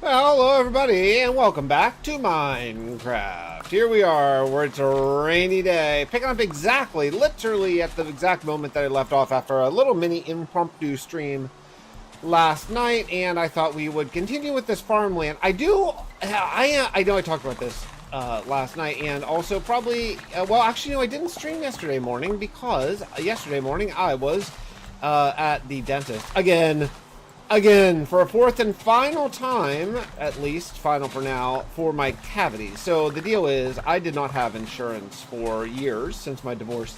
Well, hello everybody, and welcome back to Minecraft. Here we are, where it's a rainy day, picking up exactly, literally at the exact moment that I left off after a little mini impromptu stream last night, and I thought we would continue with this farmland. I know I talked about this last night, and also probably, well, actually, no, I didn't stream yesterday morning because yesterday morning I was at the dentist again, for a fourth and final time, at least final for now, for my cavities. So the deal is, I did not have insurance for years since my divorce,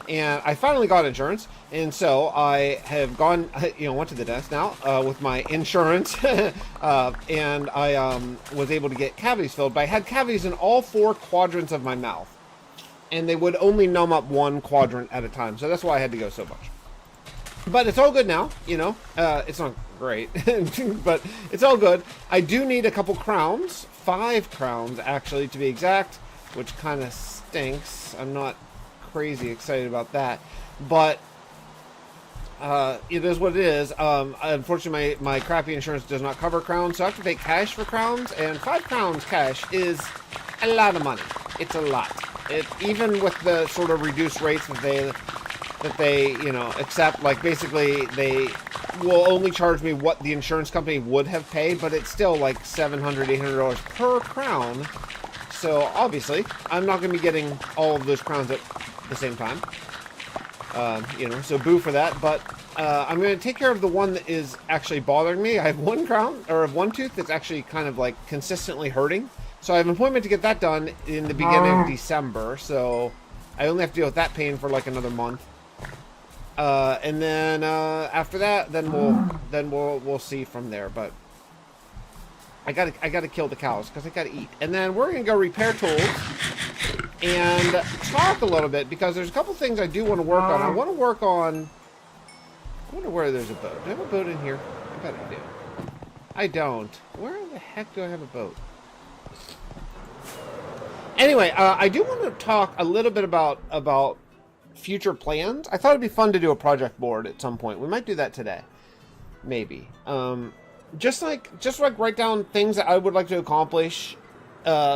and I finally got insurance, and so I have gone, went to the dentist now with my insurance, and I was able to get cavities filled, but I had cavities in all four quadrants of my mouth, and they would only numb up one quadrant at a time, so that's why I had to go so much. But it's all good now, it's not great, but it's all good. I do need a couple crowns, 5 crowns actually to be exact, which kind of stinks. I'm not crazy excited about that, but it is what it is. Unfortunately, my crappy insurance does not cover crowns, so I have to pay cash for crowns, and 5 crowns cash is a lot of money. It's a lot. Even with the sort of reduced rates that they accept, like basically they will only charge me what the insurance company would have paid, but it's still like $700, $800 per crown. So obviously I'm not going to be getting all of those crowns at the same time, so boo for that. But I'm going to take care of the one that is actually bothering me. I have one crown, or one tooth that's actually kind of like consistently hurting, so I have an appointment to get that done in the beginning of December, so I only have to deal with that pain for like another month. And then after that, then we'll see from there. But I gotta kill the cows because I gotta eat. And then we're gonna go repair tools and talk a little bit because there's a couple things I do want to work on. I want to work on. I wonder where there's a boat. Do I have a boat in here? I bet I do. I don't. Where the heck do I have a boat? Anyway, I do want to talk a little bit about future plans. I thought it'd be fun to do a project board at some point. We might do that today, maybe. Just like write down things that I would like to accomplish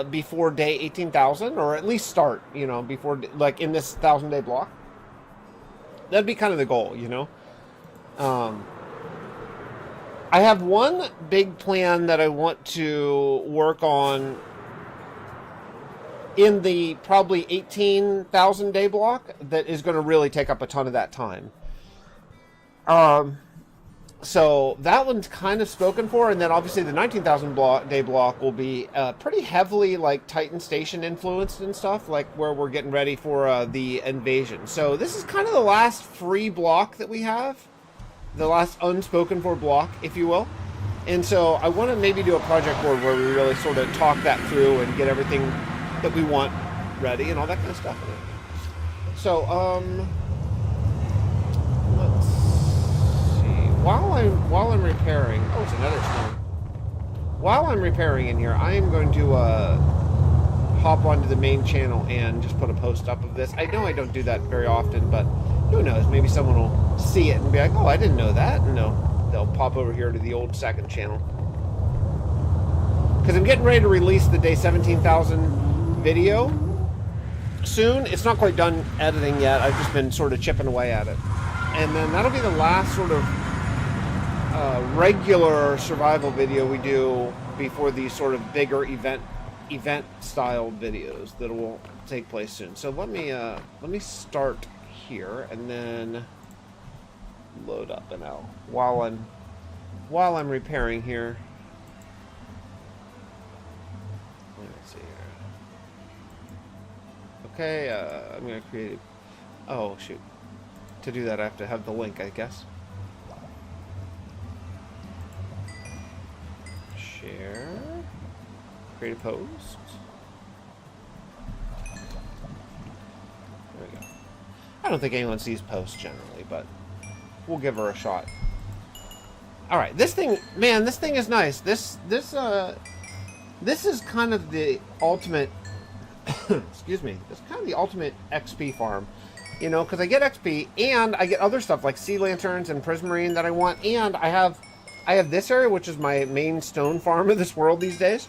before day 18,000, or at least start, before, like, in this 1,000-day block. That'd be kind of the goal, I have one big plan that I want to work on in the probably 18,000 day block that is going to really take up a ton of that time. So that one's kind of spoken for, and then obviously the 19,000 day block will be pretty heavily like Titan Station influenced and stuff, like where we're getting ready for the invasion. So this is kind of the last free block that we have, the last unspoken for block, if you will. And so I want to maybe do a project board where we really sort of talk that through and get everything that we want ready and all that kind of stuff. So let's see. While I'm repairing, oh, it's another stone. While I'm repairing in here, I am going to hop onto the main channel and just put a post up of this. I know I don't do that very often, but who knows? Maybe someone will see it and be like, "Oh, I didn't know that," and they'll pop over here to the old second channel. Because I'm getting ready to release the day 17,000 video soon. It's not quite done editing yet. I've just been sort of chipping away at it, and then that'll be the last sort of regular survival video we do before these sort of bigger event styled videos that will take place soon. So let me start here and then load up an L while I'm repairing here. Let's see here. Okay, I'm going to create... Oh, shoot. To do that, I have to have the link, I guess. Share. Create a post. There we go. I don't think anyone sees posts generally, but we'll give her a shot. Alright, this thing... Man, this thing is nice. This is kind of the ultimate... excuse me. It's kind of the ultimate XP farm. Because I get XP, and I get other stuff like sea lanterns and prismarine that I want, and I have I have this area, which is my main stone farm of this world these days.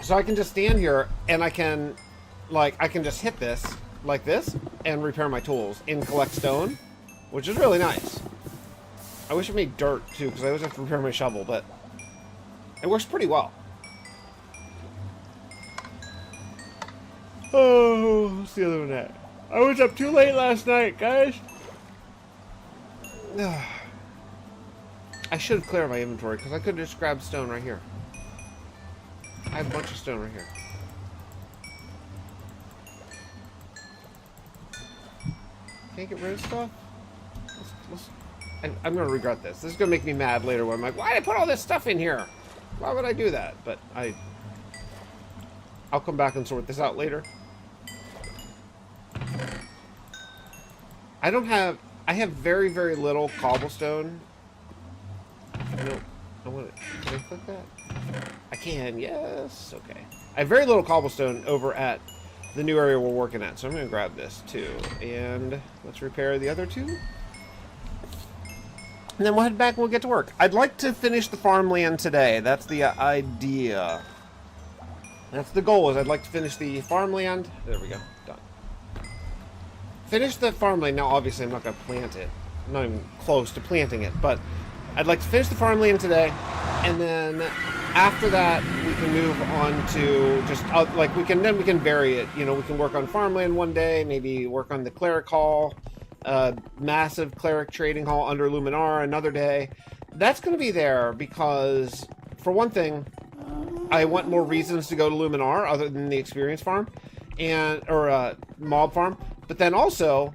So I can just stand here and I can just hit this like this and repair my tools and collect stone, which is really nice. I wish it made dirt too, because I always have to repair my shovel, but it works pretty well. Oh, what's the other one at? I was up too late last night, guys. I should clear my inventory, because I could have just grabbed stone right here. I have a bunch of stone right here. Can I get rid of stuff? I'm going to regret this. This is going to make me mad later when I'm like, why did I put all this stuff in here? Why would I do that? But I'll come back and sort this out later. I have very, very little cobblestone. No, can I click that? I can, yes, okay. I have very little cobblestone over at the new area we're working at, so I'm going to grab this too. And let's repair the other two. And then we'll head back and we'll get to work. I'd like to finish the farmland today. That's the idea. That's the goal, is I'd like to finish the farmland. There we go, done. Finish the farmland. Now, obviously, I'm not going to plant it. I'm not even close to planting it, but I'd like to finish the farmland today, and then after that, we can move on to just, we can vary it. You know, we can work on farmland one day, maybe work on the cleric hall, massive cleric trading hall under Luminar another day. That's going to be there because, for one thing, I want more reasons to go to Luminar other than the experience farm or mob farm. But then also,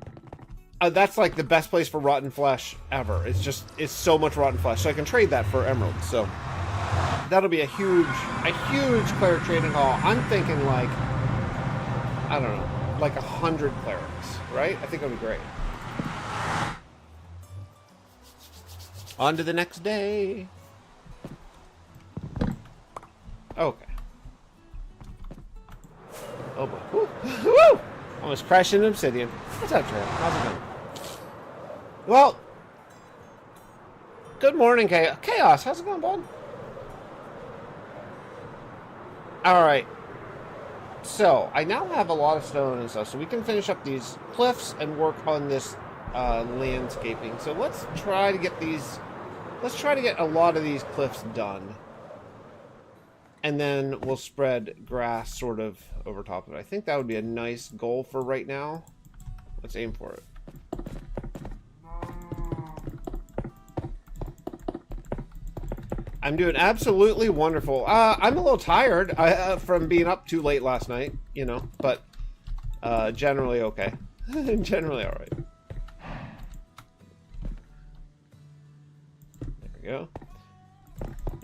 that's like the best place for rotten flesh ever. It's so much rotten flesh. So I can trade that for emeralds. So that'll be a huge cleric trading hall. I'm thinking like, I don't know, like 100 clerics, right? I think that'll be great. On to the next day. Okay. Oh boy. Woo! Woo! Almost crashed into obsidian. What's up, Trey? How's it going? Well, good morning, Chaos. How's it going, bud? Alright. So, I now have a lot of stone and stuff, so we can finish up these cliffs and work on this landscaping. So let's try to get these... Let's try to get a lot of these cliffs done. And then we'll spread grass sort of over top of it. I think that would be a nice goal for right now. Let's aim for it. I'm doing absolutely wonderful. I'm a little tired from being up too late last night, you know, but generally okay. Generally all right. There we go.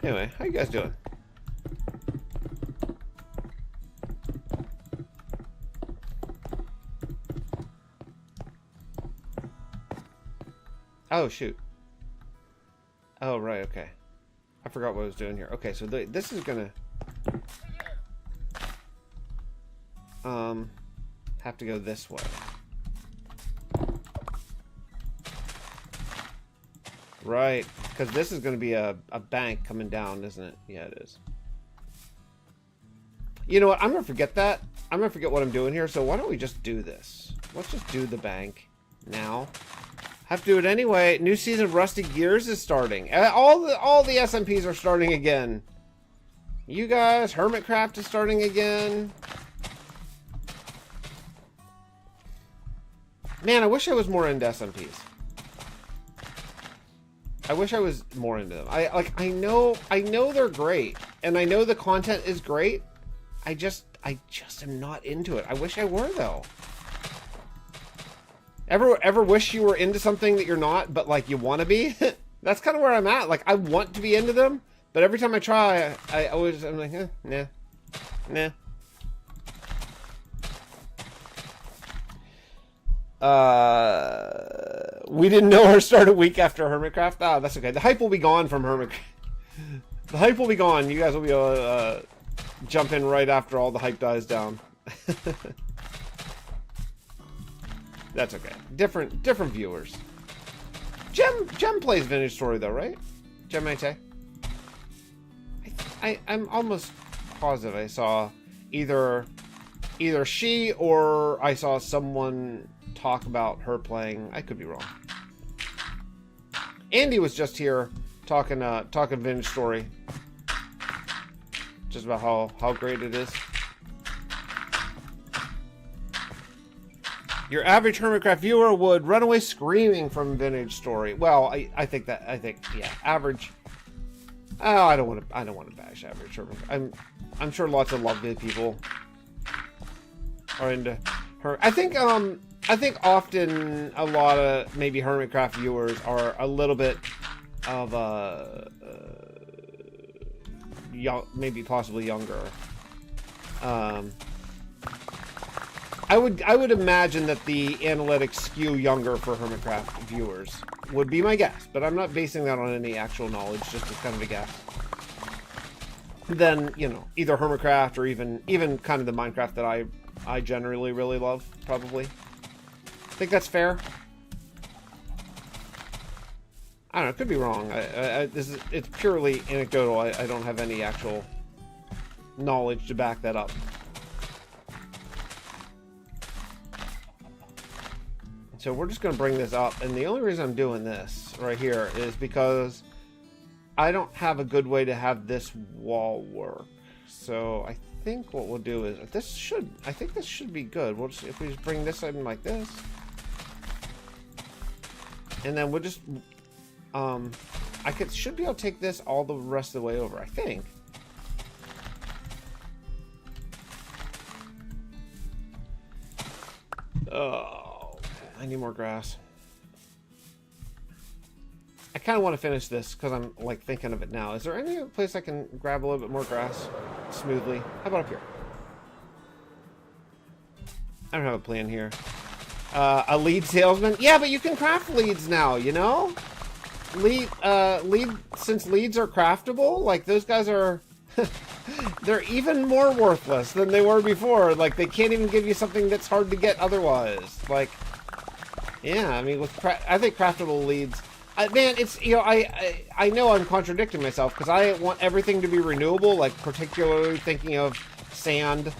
Anyway, how you guys doing? Oh, shoot. Oh, right, okay. I forgot what I was doing here. Okay, so this is gonna... have to go this way. Right, because this is gonna be a bank coming down, isn't it? Yeah, it is. You know what? I'm gonna forget that. I'm gonna forget what I'm doing here, so why don't we just do this? Let's just do the bank now. Have to do it anyway. New season of Rusty Gears is starting. All the SMPs are starting again. You guys, Hermitcraft is starting again. Man, I wish I was more into SMPs. I wish I was more into them. I know they're great, and I know the content is great. I just am not into it. I wish I were though. Ever wish you were into something that you're not, but like you want to be? That's kind of where I'm at. Like I want to be into them, but every time I try, I'm like, nah. We didn't know her start a week after Hermitcraft. Ah, that's okay. The hype will be gone from Hermitcraft. The hype will be gone. You guys will be able to jump in right after all the hype dies down. That's okay. Different viewers. Gem plays Vintage Story though, right? Gem Mate. I'm almost positive I saw either she or I saw someone talk about her playing. I could be wrong. Andy was just here talking Vintage Story, just about how great it is. Your average Hermitcraft viewer would run away screaming from Vintage Story. Well, I think yeah, average. Oh, I don't want to bash average Hermitcraft. I'm sure lots of lovely people are into her. I think often a lot of maybe Hermitcraft viewers are a little bit of young, maybe possibly younger. I would imagine that the analytics skew younger for Hermitcraft viewers, would be my guess, but I'm not basing that on any actual knowledge, just as kind of a guess. Then, you know, either Hermitcraft or even kind of the Minecraft that I generally really love, probably. I think that's fair. I don't know, it could be wrong. It's purely anecdotal. I don't have any actual knowledge to back that up. So we're just going to bring this up, and the only reason I'm doing this right here is because I don't have a good way to have this wall work. So I think what we'll do is I think this should be good. We'll just, if we just bring this in like this, and then we'll just should be able to take this all the rest of the way over, I think. Oh, I need more grass. I kind of want to finish this because I'm like thinking of it now. Is there any place I can grab a little bit more grass smoothly? How about up here? I don't have a plan here. A lead salesman? Yeah, but you can craft leads now, you know? Since leads are craftable, like those guys are they're even more worthless than they were before. Like they can't even give you something that's hard to get otherwise. Like, yeah, I mean, I think craftable leads, man, it's, you know, I know I'm contradicting myself because I want everything to be renewable, like particularly thinking of sand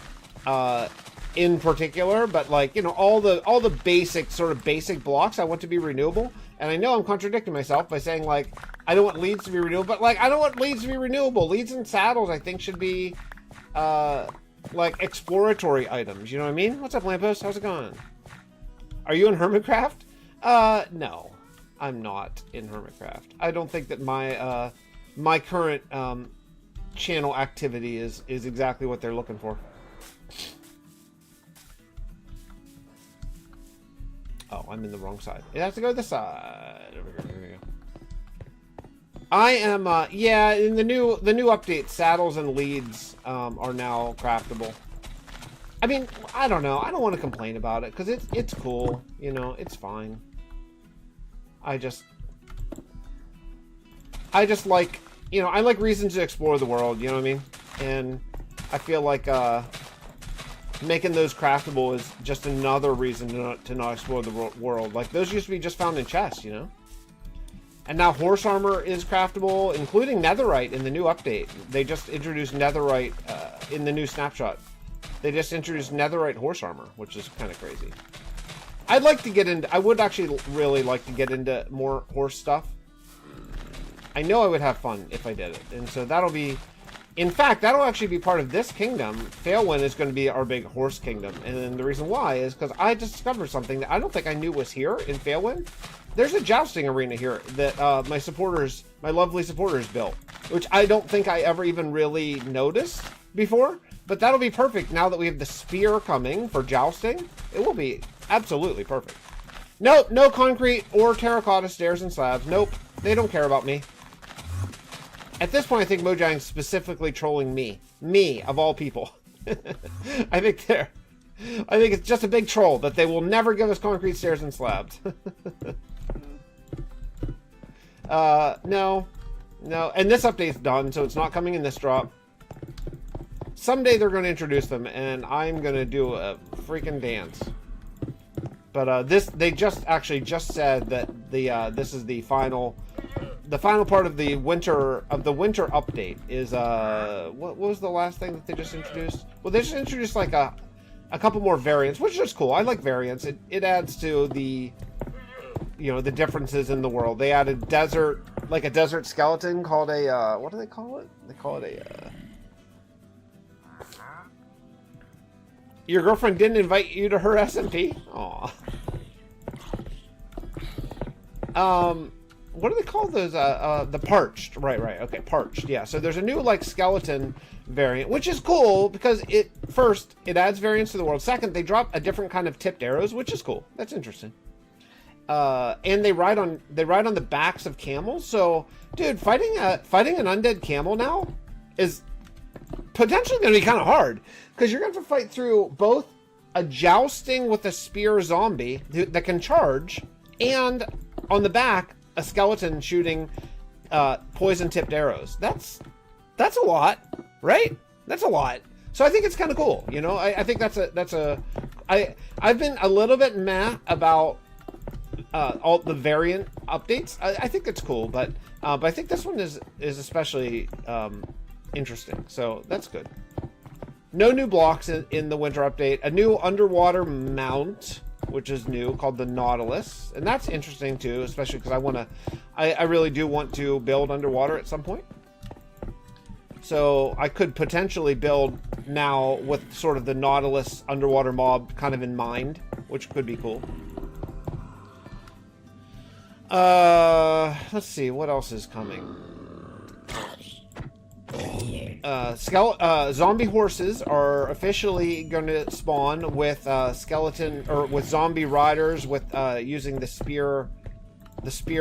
in particular, but like, you know, all the basic blocks I want to be renewable. And I know I'm contradicting myself by saying, like, I don't want leads to be renewable, but, like, I don't want leads to be renewable. Leads and saddles, I think, should be, like, exploratory items. You know what I mean? What's up, Lamppost? How's it going? Are you in Hermitcraft? No. I'm not in Hermitcraft. I don't think that my, my current, channel activity is exactly what they're looking for. Oh, I'm in the wrong side. It has to go this side. Over here. Here we go. I am, yeah, in the new update, saddles and leads are now craftable. I mean, I don't know. I don't want to complain about it because it's cool. You know, it's fine. I just like, you know, I like reasons to explore the world. You know what I mean? And I feel like making those craftable is just another reason to not explore the world. Like, those used to be just found in chests, you know? And now horse armor is craftable, including netherite in the new update. They just introduced netherite in the new snapshot. They just introduced netherite horse armor, which is kind of crazy. I'd like to get into... I would actually really like to get into more horse stuff. I know I would have fun if I did it. And so that'll be... In fact, that'll actually be part of this kingdom. Failwind is going to be our big horse kingdom. And the reason why is because I discovered something that I don't think I knew was here in Failwind. There's a jousting arena here that my lovely supporters built, which I don't think I ever even really noticed before. But that'll be perfect now that we have the spear coming for jousting. It will be absolutely perfect. Nope, no concrete or terracotta stairs and slabs. Nope, they don't care about me. At this point, I think Mojang's specifically trolling me. Me, of all people. I think it's just a big troll that they will never give us concrete stairs and slabs. No. And this update's done, so it's not coming in this drop. Someday they're going to introduce them, and I'm going to do a freaking dance. But they just said that this is the final part of the winter update is what was the last thing that they just introduced? Well, they just introduced like a couple more variants, which is cool. I like variants. It adds to the the differences in the world. They added a desert skeleton called a what do they call it? They call it a your girlfriend didn't invite you to her SMP? Aw. What do they call those? The parched. Right. Okay, parched. Yeah. So there's a new like skeleton variant, which is cool because it adds variance to the world. Second, they drop a different kind of tipped arrows, which is cool. That's interesting. And they ride on the backs of camels. So, dude, fighting an undead camel now is potentially going to be kind of hard because you're going to have to fight through both a jousting with a spear zombie that can charge, and on the back a skeleton shooting poison tipped arrows. That's a lot, right? That's a lot. So I think it's kind of cool. I think I've been a little bit meh about all the variant updates. I think it's cool, but I think this one is especially interesting. So that's good. No new blocks in the winter update. A new underwater mount, which is new, called the Nautilus, and that's interesting too, especially because I really do want to build underwater at some point. So I could potentially build now with sort of the Nautilus underwater mob kind of in mind, which could be cool. Let's see what else is coming. Zombie horses are officially going to spawn with with zombie riders with using the spear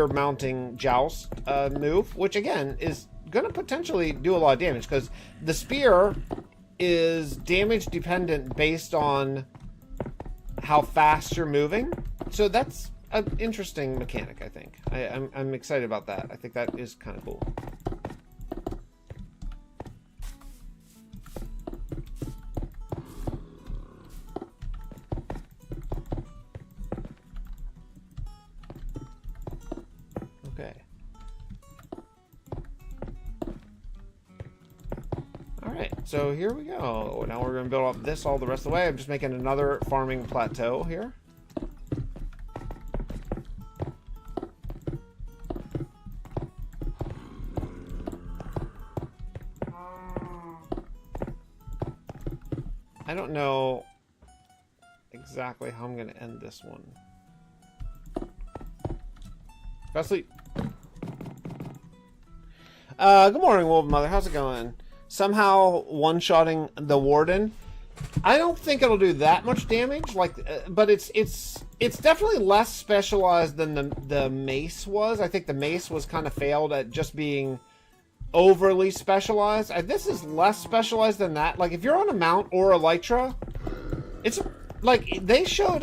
mounting joust move, which again is going to potentially do a lot of damage because the spear is damage dependent based on how fast you're moving. So that's an interesting mechanic, I think. I'm excited about that. I think that is kind of cool. Okay. Alright, so here we go. Now we're going to build up this all the rest of the way. I'm just making another farming plateau here. I don't know exactly how I'm going to end this one. Go to sleep. Good morning, Wolf Mother. How's it going? Somehow one-shotting the Warden. I don't think it'll do that much damage, but it's definitely less specialized than the mace was. I think the mace was kind of failed at just being overly specialized. This is less specialized than that. Like if you're on a mount or a Elytra, it's like they showed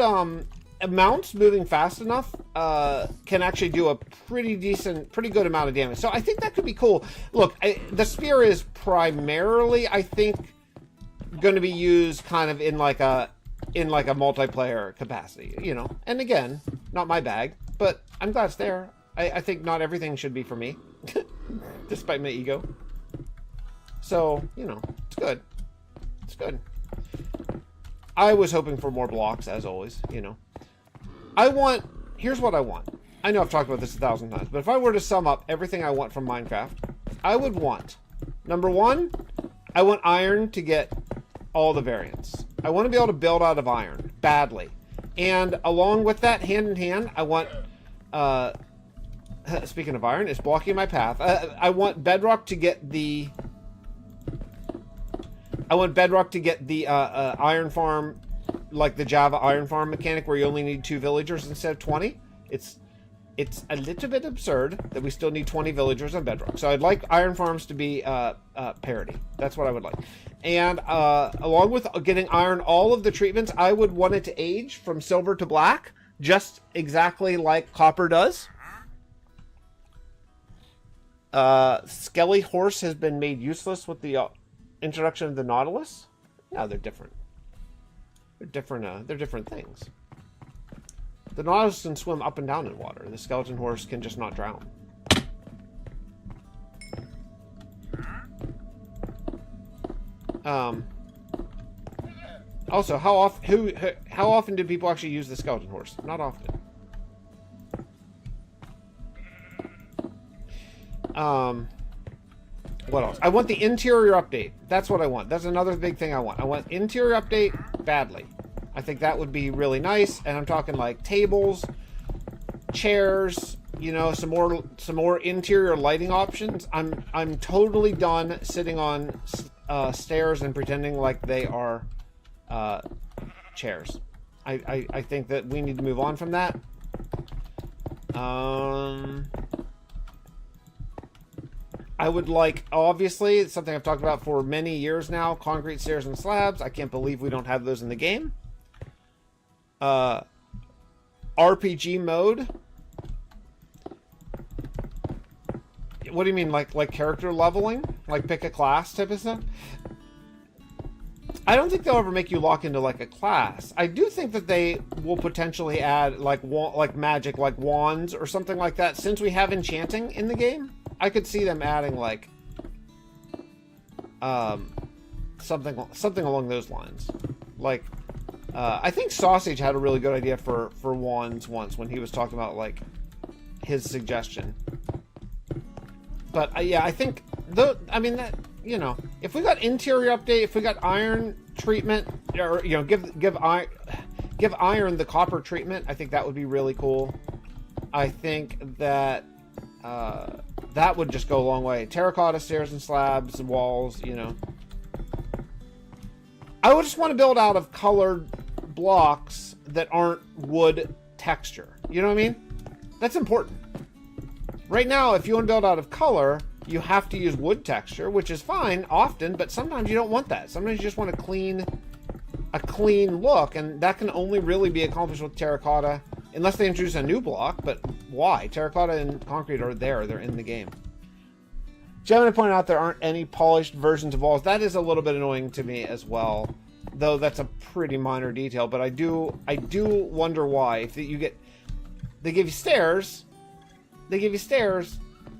mounts moving fast enough can actually do a pretty good amount of damage. So I think that could be cool. Look, the spear is primarily, I think, going to be used kind of in like a multiplayer capacity, And again, not my bag, but I'm glad it's there. I think not everything should be for me. Despite my ego. So, it's good. It's good. I was hoping for more blocks, as always, here's what I want. I know I've talked about this 1,000 times, but if I were to sum up everything I want from Minecraft, I would want, number one, I want iron to get all the variants. I want to be able to build out of iron, badly. And along with that, hand in hand, I want, speaking of iron, it's blocking my path. I want bedrock to get the iron farm, like the Java iron farm mechanic, where you only need 2 villagers instead of 20. It's a little bit absurd that we still need 20 villagers on bedrock. So I'd like iron farms to be parity. That's what I would like. And along with getting iron, all of the treatments, I would want it to age from silver to black, just exactly like copper does. Skelly horse has been made useless with the introduction of the Nautilus. No, they're different. They're different things. The Nautilus can swim up and down in water. The skeleton horse can just not drown. Also, how often do people actually use the skeleton horse? Not often. What else? I want the interior update. That's what I want. That's another big thing I want. I want interior update badly. I think that would be really nice. And I'm talking like tables, chairs, you know, some more interior lighting options. I'm totally done sitting on stairs and pretending like they are chairs. I think that we need to move on from that. I would like, obviously, it's something I've talked about for many years now, concrete stairs and slabs. I can't believe we don't have those in the game. RPG mode. What do you mean, like character leveling? Like pick a class type of stuff? I don't think they'll ever make you lock into like a class. I do think that they will potentially add like magic, like wands or something like that. Since we have enchanting in the game, I could see them adding like something along those lines. Like I think Sausage had a really good idea for wands once when he was talking about like his suggestion. But yeah, I think I mean that, you know, if we got interior update, if we got iron treatment, or you know, give iron the copper treatment, I think that would be really cool. I think that that would just go a long way. Terracotta stairs and slabs and walls, you know. I would just want to build out of colored blocks that aren't wood texture. You know what I mean? That's important. Right now, if you want to build out of color, you have to use wood texture, which is fine often, but sometimes you don't want that. Sometimes you just want a clean look, and that can only really be accomplished with terracotta, unless they introduce a new block. But why? Terracotta and concrete are there. They're in the game. Gemini pointed out there aren't any polished versions of walls. That is a little bit annoying to me as well, though that's a pretty minor detail. But I do wonder why. If they give you stairs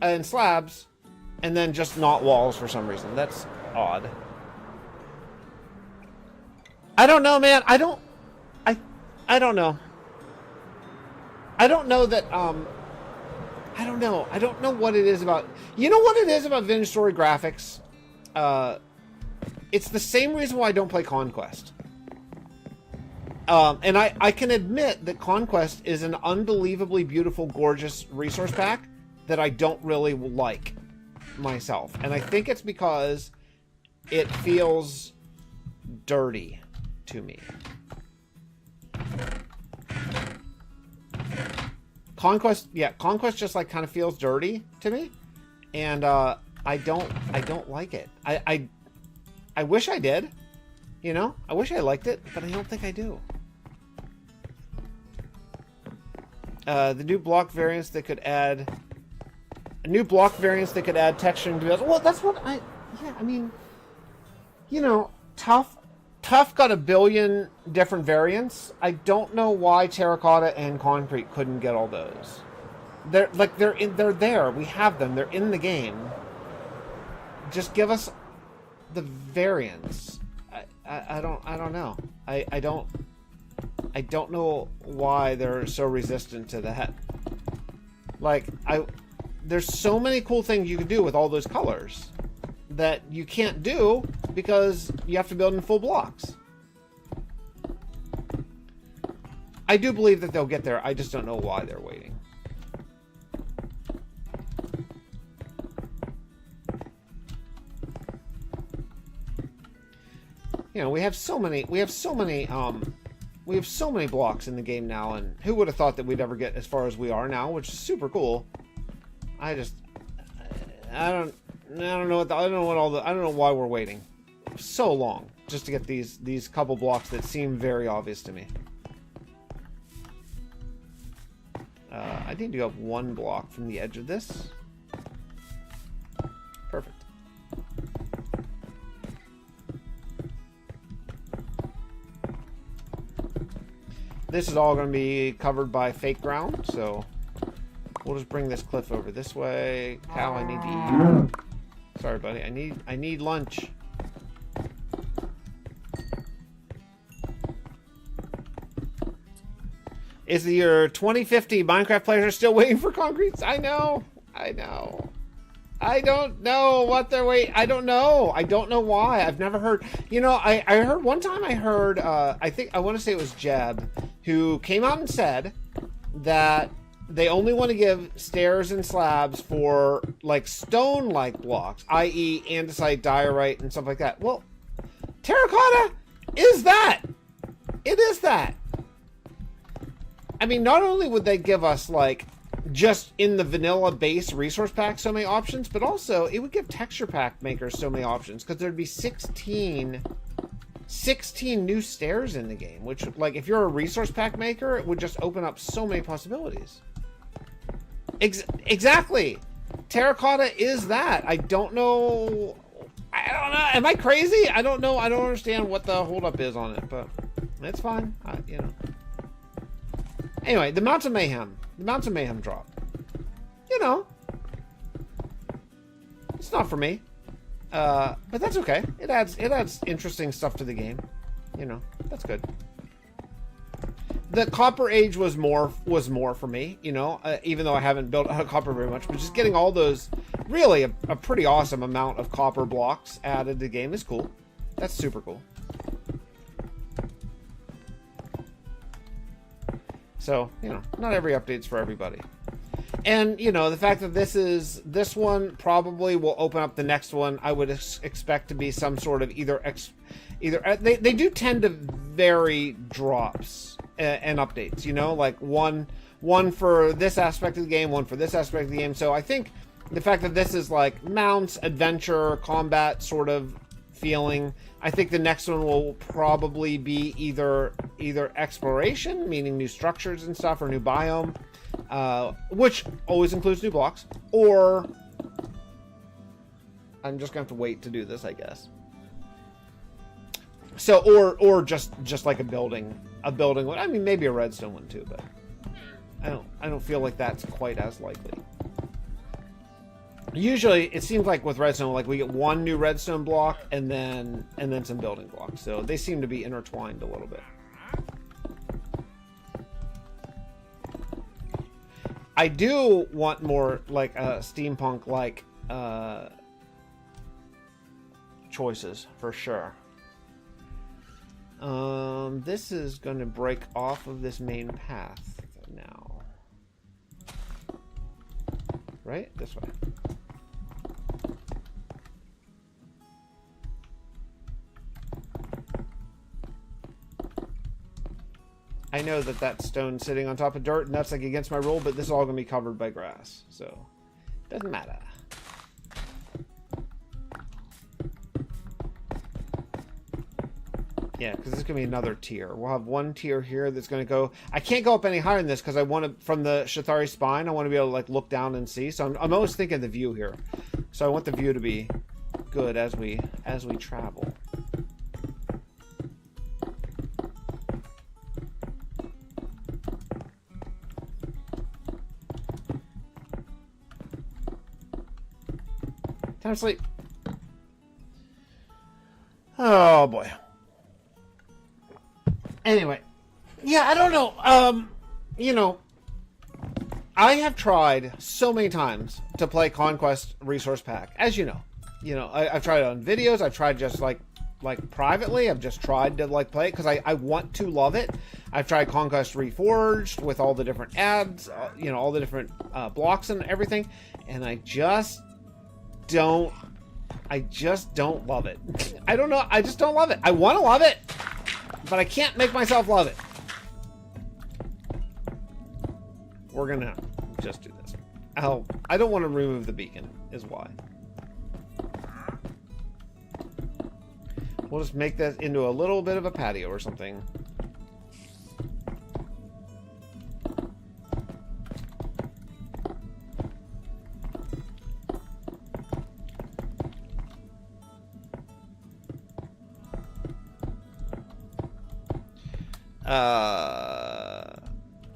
and slabs, and then just not walls for some reason. That's odd. I don't know, man. I don't know. I don't know that, I don't know. I don't know what it is about. You know what it is about Vintage Story graphics? It's the same reason why I don't play Conquest. And I can admit that Conquest is an unbelievably beautiful, gorgeous resource pack that I don't really like myself. And I think it's because it feels dirty to me. Conquest just like kind of feels dirty to me, and I don't like it. I wish I did, you know. I wish I liked it, but I don't think I do. The new block variants that could add texturing to it. Well, that's what I mean, you know, Tough got a billion different variants. I don't know why terracotta and concrete couldn't get all those. They're there. We have them. They're in the game. Just give us the variants. I don't know. I don't know why they're so resistant to that. Like there's so many cool things you can do with all those colors that you can't do because you have to build in full blocks. I do believe that they'll get there. I just don't know why they're waiting. You know, we have so many blocks in the game now, and who would have thought that we'd ever get as far as we are now, which is super cool. I don't know why we're waiting so long just to get these couple blocks that seem very obvious to me. I need to go up one block from the edge of this. Perfect. this is all going to be covered by fake ground, so we'll just bring this cliff over this way. Cow, I need to eat. Sorry, buddy. I need lunch. Is the year 2050? Minecraft players are still waiting for concrete. I know. I don't know what they're waiting. I don't know why. I've never heard. You know, I heard one time. I heard. I want to say it was Jeb who came out and said that they only want to give stairs and slabs for like stone-like blocks, i.e., andesite, diorite, and stuff like that. Well, terracotta is that. It is that. I mean, not only would they give us, like, just in the vanilla base resource pack so many options, but also it would give texture pack makers so many options, because there'd be 16 new stairs in the game, which, like, if you're a resource pack maker, it would just open up so many possibilities. Exactly. Terracotta is that. I don't know. Am I crazy? I don't know. I don't understand what the holdup is on it, but it's fine. You know. Anyway, the Mountain Mayhem. The Mountain Mayhem drop. You know. It's not for me. But that's okay. It adds interesting stuff to the game. You know, that's good. The Copper Age was more for me, you know, even though I haven't built copper very much, but just getting all those, really a pretty awesome amount of copper blocks added to the game is cool. That's super cool. So, you know, not every update's for everybody. And, you know, the fact that this one probably will open up the next one, I would expect to be some sort of they do tend to vary drops and updates, you know, like one for this aspect of the game, one for this aspect of the game. So I think the fact that this is like mounts, adventure, combat sort of feeling, I think the next one will probably be either exploration, meaning new structures and stuff, or new biome, which always includes new blocks, or I'm just gonna have to wait to do this, I guess. So, or just like a building one. I mean, maybe a redstone one too, but I don't feel like that's quite as likely. Usually, it seems like with redstone, like we get one new redstone block and then some building blocks. So they seem to be intertwined a little bit. I do want more like steampunk like choices for sure. This is going to break off of this main path now. Right? This way. I know that stone's sitting on top of dirt, and that's like against my rule, but this is all going to be covered by grass, so doesn't matter. Yeah, because this is going to be another tier. We'll have one tier here that's going to go... I can't go up any higher than this because I want to... From the Shathari spine, I want to be able to like look down and see. So I'm always thinking of the view here. So I want the view to be good as we travel. Time to sleep. Oh boy. Anyway, yeah, I don't know. You know, I have tried so many times to play Conquest Resource Pack, as you know. You know, I've tried it on videos. I've tried just like privately. I've just tried to like play it because I want to love it. I've tried Conquest Reforged with all the different ads, you know, all the different blocks and everything, and I just don't love it. I don't know. I just don't love it. I want to love it, but I can't make myself love it. We're gonna just do this. I don't want to remove the beacon, is why. We'll just make that into a little bit of a patio or something.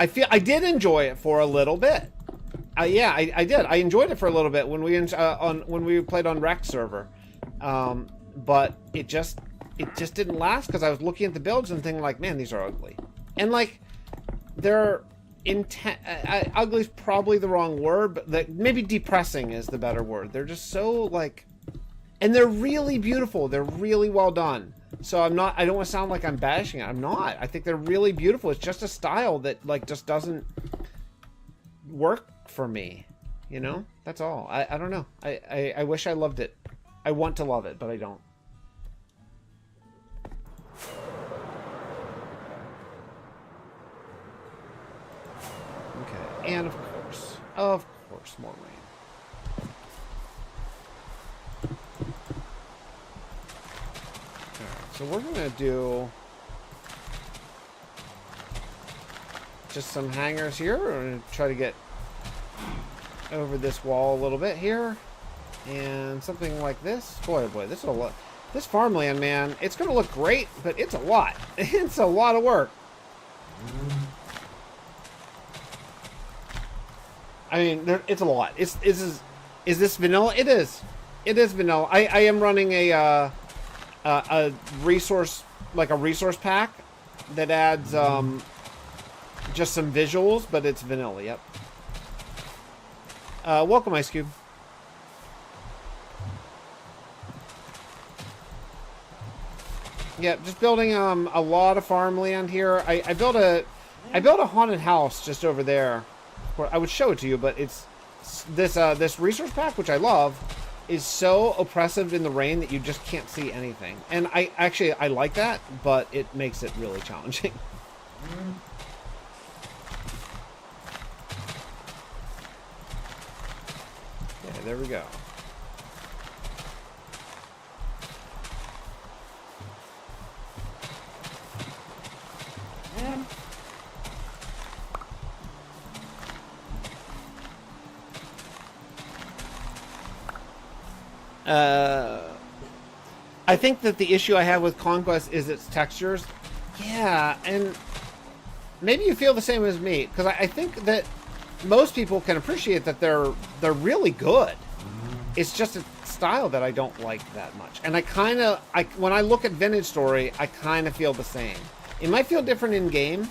I did enjoy it for a little bit. Yeah, I did. I enjoyed it for a little bit when we played on Rex server, but it just didn't last because I was looking at the builds and thinking like, man, these are ugly, and like they're ugly's probably the wrong word, but maybe depressing is the better word. They're just so like, and they're really beautiful. They're really well done. So I don't want to sound like I'm bashing it. I'm not. I think they're really beautiful. It's just a style that like just doesn't work for me. You know? That's all. I don't know. I wish I loved it. I want to love it, but I don't. Okay. And of course, more rain. So we're gonna do just some hangers here. We're gonna try to get over this wall a little bit here, and something like this. Boy, oh boy, this is a lot. This farmland, man, it's gonna look great, but it's a lot. It's a lot of work. I mean, it's a lot. Is this vanilla? It is. It is vanilla. I am running a resource, like a resource pack that adds just some visuals, but it's vanilla. Yep. Welcome, Ice Cube. Yeah, just building a lot of farmland here. I built a haunted house just over there. I would show it to you, but it's this resource pack, which I love, is so oppressive in the rain that you just can't see anything. And I like that, but it makes it really challenging. Okay, there we go. I think that the issue I have with Conquest is its textures. Yeah, and maybe you feel the same as me, because I think that most people can appreciate that they're really good. It's just a style that I don't like that much. And when I look at Vintage Story, I kind of feel the same. It might feel different in game,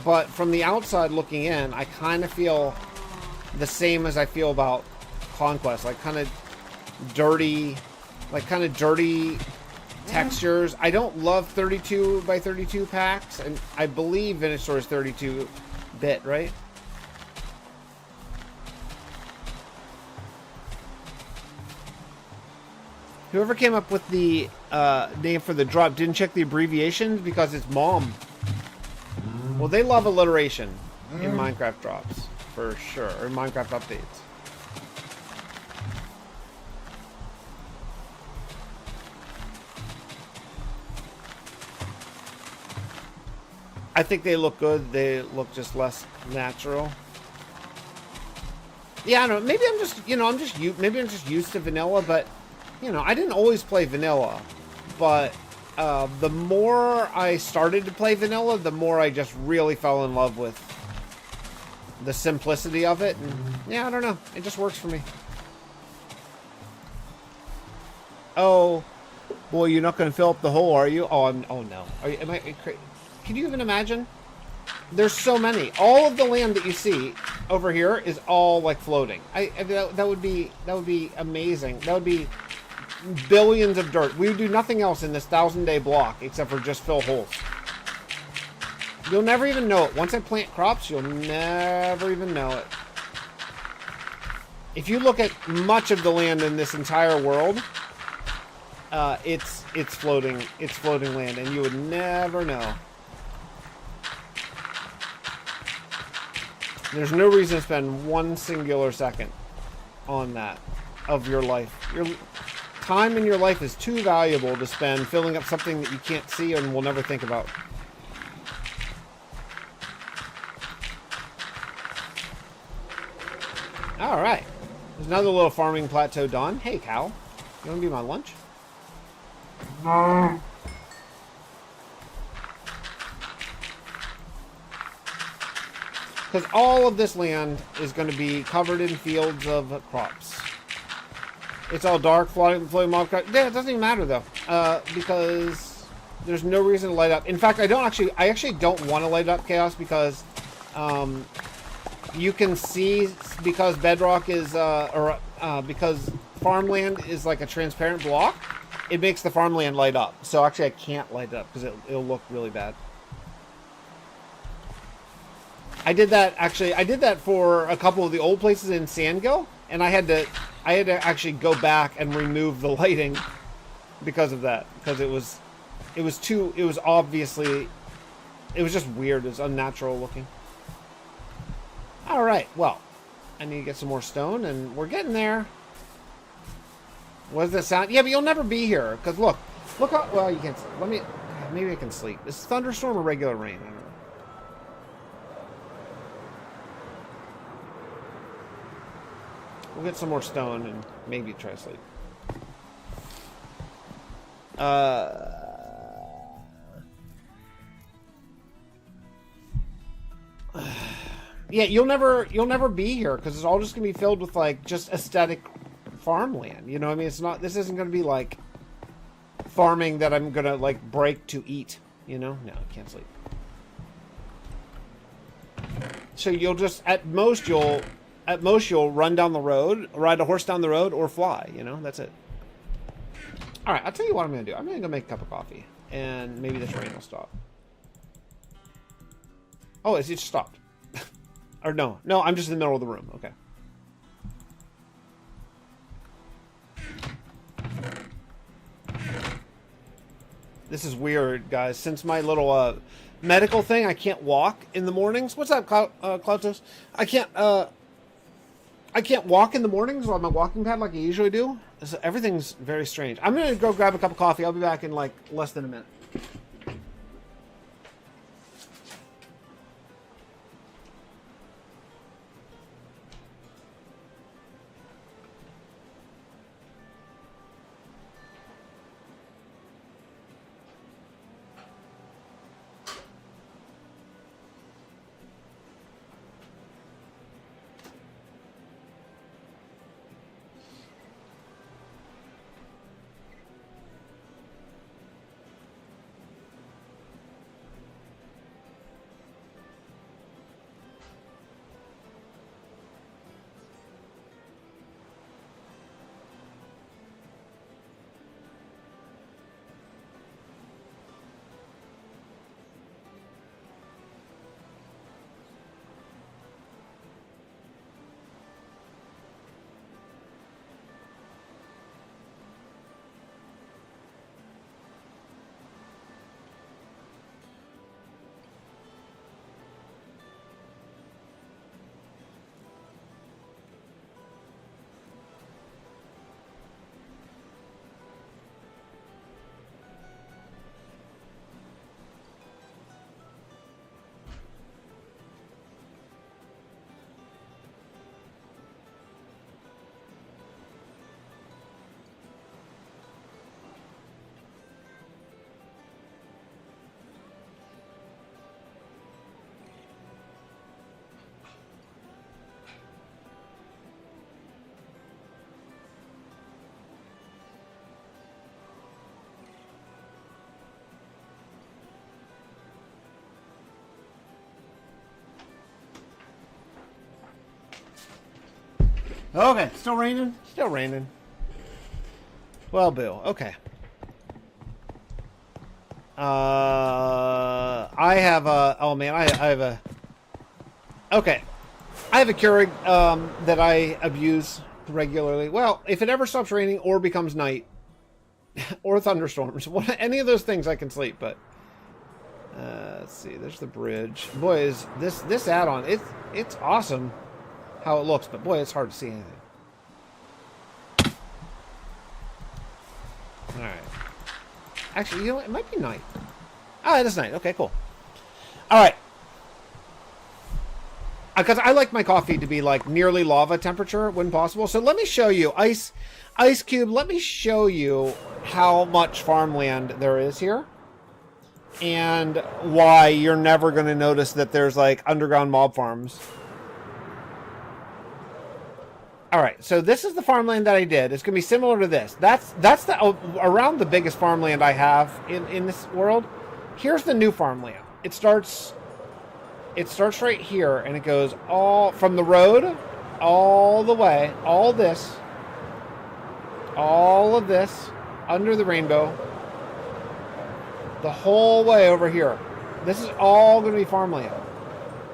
but from the outside looking in, I kind of feel the same as I feel about Conquest, like kind of dirty textures. I don't love 32 by 32 packs, and I believe Vintage Story is 32-bit, right? Whoever came up with the name for the drop didn't check the abbreviations because it's mom. Well, they love alliteration in Minecraft drops, for sure, or Minecraft updates. I think they look good. They look just less natural. Yeah, I don't know. Maybe I'm just, maybe I'm just used to vanilla, but, I didn't always play vanilla. But the more I started to play vanilla, the more I just really fell in love with the simplicity of it. And, yeah, I don't know. It just works for me. Oh, boy, you're not going to fill up the hole, are you? Oh, no. Am I crazy? Can you even imagine? There's so many. All of the land that you see over here is all like floating. That would be amazing. That would be billions of dirt. We would do nothing else in this 1,000-day block except for just fill holes. You'll never even know it. Once I plant crops, you'll never even know it. If you look at much of the land in this entire world, it's floating. It's floating land, and you would never know. There's no reason to spend one singular second on that of your life. Your time in your life is too valuable to spend filling up something that you can't see and will never think about. All right. There's another little farming plateau done. Hey, cow. You want to be my lunch? Because all of this land is going to be covered in fields of crops. It's all dark, floating mob crop. Yeah, it doesn't even matter though, because there's no reason to light up. In fact, I actually don't want to light up chaos because you can see, because bedrock is because farmland is like a transparent block, it makes the farmland light up. So actually I can't light it up because it'll look really bad. I did that for a couple of the old places in Sandgill, and I had to actually go back and remove the lighting because of that, because it was obviously, it was just weird. It was unnatural looking. All right, well, I need to get some more stone, and we're getting there. What does that sound? Yeah, but you'll never be here, because look how, well, you can't, maybe I can sleep. Is this thunderstorm or regular rain? I don't know. We'll get some more stone and maybe try to sleep. Yeah, you'll never be here because it's all just gonna be filled with like just aesthetic farmland. You know what I mean? This isn't gonna be like farming that I'm gonna like break to eat. You know? No, I can't sleep. So you'll just at most you'll run down the road, ride a horse down the road, or fly. You know, that's it. All right, I'll tell you what I'm going to do. I'm going to go make a cup of coffee, and maybe this rain will stop. Oh, it just stopped. Or no, I'm just in the middle of the room. Okay. This is weird, guys. Since my little medical thing, I can't walk in the mornings. What's that, Cloutos? I can't walk in the mornings on my walking pad like I usually do. So everything's very strange. I'm going to go grab a cup of coffee. I'll be back in like less than a minute. Okay, still raining? Still raining. Well, Bill, okay. I have a... Oh, man, I have a... Okay. I have a Keurig that I abuse regularly. Well, if it ever stops raining or becomes night, or thunderstorms, any of those things I can sleep, but... let's see, there's the bridge. Boy, is this add-on, it's awesome how it looks, but boy, it's hard to see anything. Alright. Actually, you know what? It might be night. Oh, it is night. Okay, cool. Alright. Because I like my coffee to be like nearly lava temperature when possible. So let me show you. Ice Cube, let me show you how much farmland there is here. and why you're never going to notice that there's like underground mob farms. All right, so this is the farmland that I did. It's going to be similar to this. That's around the biggest farmland I have in this world. Here's the new farmland. It starts right here, and it goes all from the road all the way, all of this, under the rainbow, the whole way over here. This is all going to be farmland,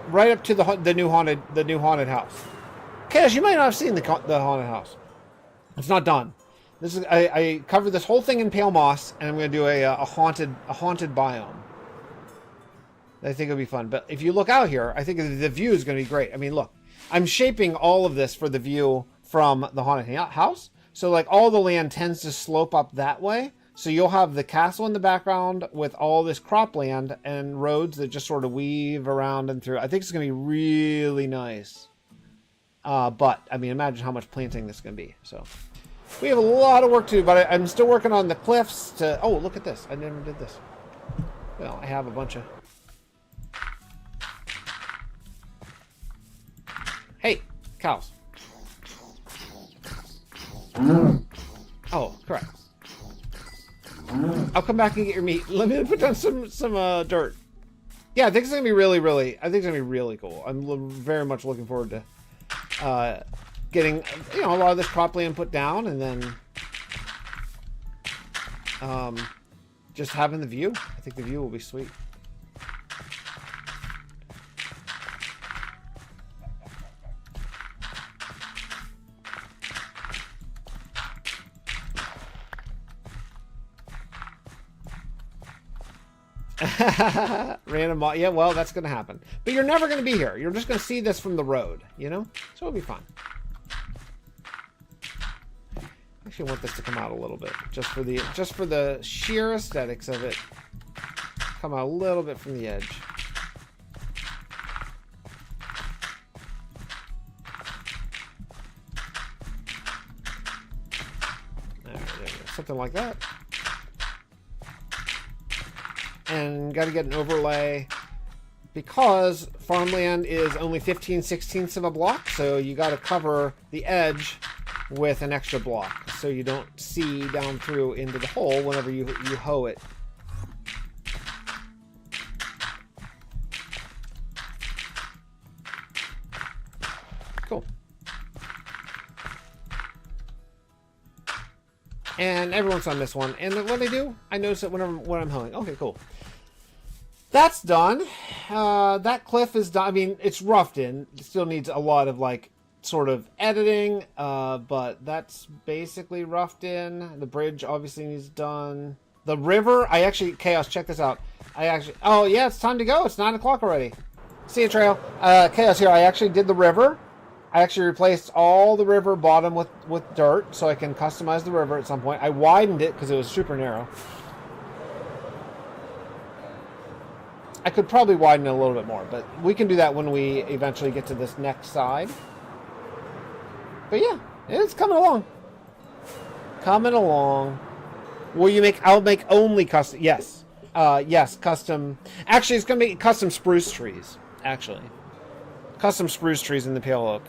right up to the new haunted house. Chaos, you might not have seen the haunted house. It's not done. This is I covered this whole thing in pale moss, and I'm going to do a haunted biome. I think it'll be fun. But if you look out here, I think the view is going to be great. I mean, look, I'm shaping all of this for the view from the haunted house. So like all the land tends to slope up that way. So you'll have the castle in the background with all this cropland and roads that just sort of weave around and through. I think it's going to be really nice. But, I mean, imagine how much planting this is going to be. So, we have a lot of work to do, but I'm still working on the cliffs to... Oh, look at this. I never did this. Well, I have a bunch of... Hey, cows. Oh, correct. I'll come back and get your meat. Let me put down some dirt. Yeah, I think it's going to be really cool. I'm very much looking forward to... getting a lot of this cropland put down, and then just having the view. I think the view will be sweet. Random, yeah, well, that's going to happen. But you're never going to be here. You're just going to see this from the road, you know? So it'll be fun. Actually, I want this to come out a little bit, just for the sheer aesthetics of it. Come out a little bit from the edge. There we go. Something like that. And got to get an overlay because farmland is only 15/16 of a block, so you got to cover the edge with an extra block so you don't see down through into the hole whenever you hoe it. Cool. And everyone's on this one. And what I do, I notice it when I'm hoeing. Okay, cool. That's done. That cliff is done. I mean, it's roughed in. It still needs a lot of, like, sort of editing. But that's basically roughed in. The bridge obviously needs done. The river, Chaos, check this out. Oh, yeah, it's time to go. It's 9 o'clock already. See you, Trail. Chaos here. I actually did the river. I actually replaced all the river bottom with dirt so I can customize the river at some point. I widened it because it was super narrow. I could probably widen it a little bit more, but we can do that when we eventually get to this next side. But yeah, it's coming along. Coming along. Will you make... I'll make only custom... Yes. Yes, custom... Actually, it's going to be custom spruce trees, actually. Custom spruce trees in the Pale Oak.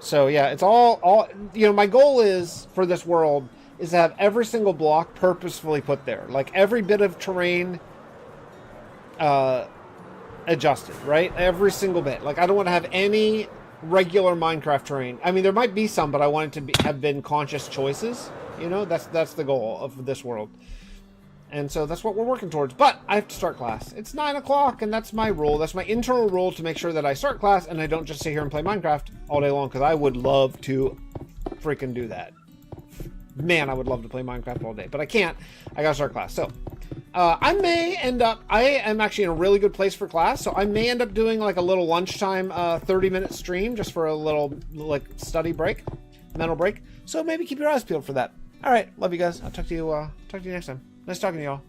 So yeah, it's all my goal is for this world is to have every single block purposefully put there. Like every bit of terrain adjusted, right? Every single bit. Like I don't want to have any regular Minecraft terrain. I mean, there might be some, but I want it to have been conscious choices. You know, that's the goal of this world. And so that's what we're working towards. But I have to start class. It's 9 o'clock, and that's my rule. That's my internal rule to make sure that I start class and I don't just sit here and play Minecraft all day long, because I would love to freaking do that. Man, I would love to play Minecraft all day, but I can't. I gotta start class. So I may end up... I am actually in a really good place for class, so I may end up doing like a little lunchtime 30-minute stream just for a little like study break, mental break. So maybe keep your eyes peeled for that. All right, love you guys. I'll talk to you next time. Nice talking to y'all.